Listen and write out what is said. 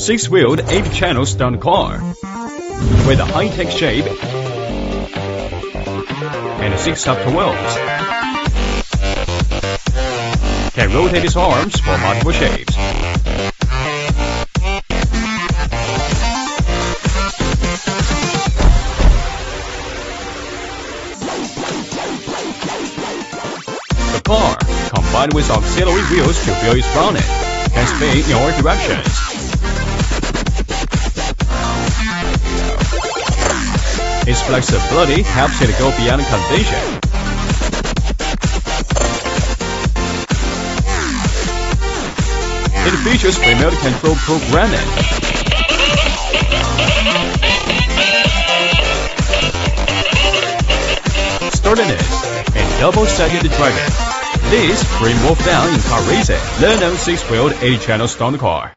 6-wheeled 8-channel stunt car with a high-tech shape and 6 softer wheels. Can rotate its arms for multiple shapes. The car, combined with auxiliary wheels to fuel its bonnet, can spin in all directions. Its flexibility helps it go beyond convention. It features remote control programming, sturdiness, and double-sided driving. This bring more fun in car racing. Learn on 6-wheeled 8-channel stunt car.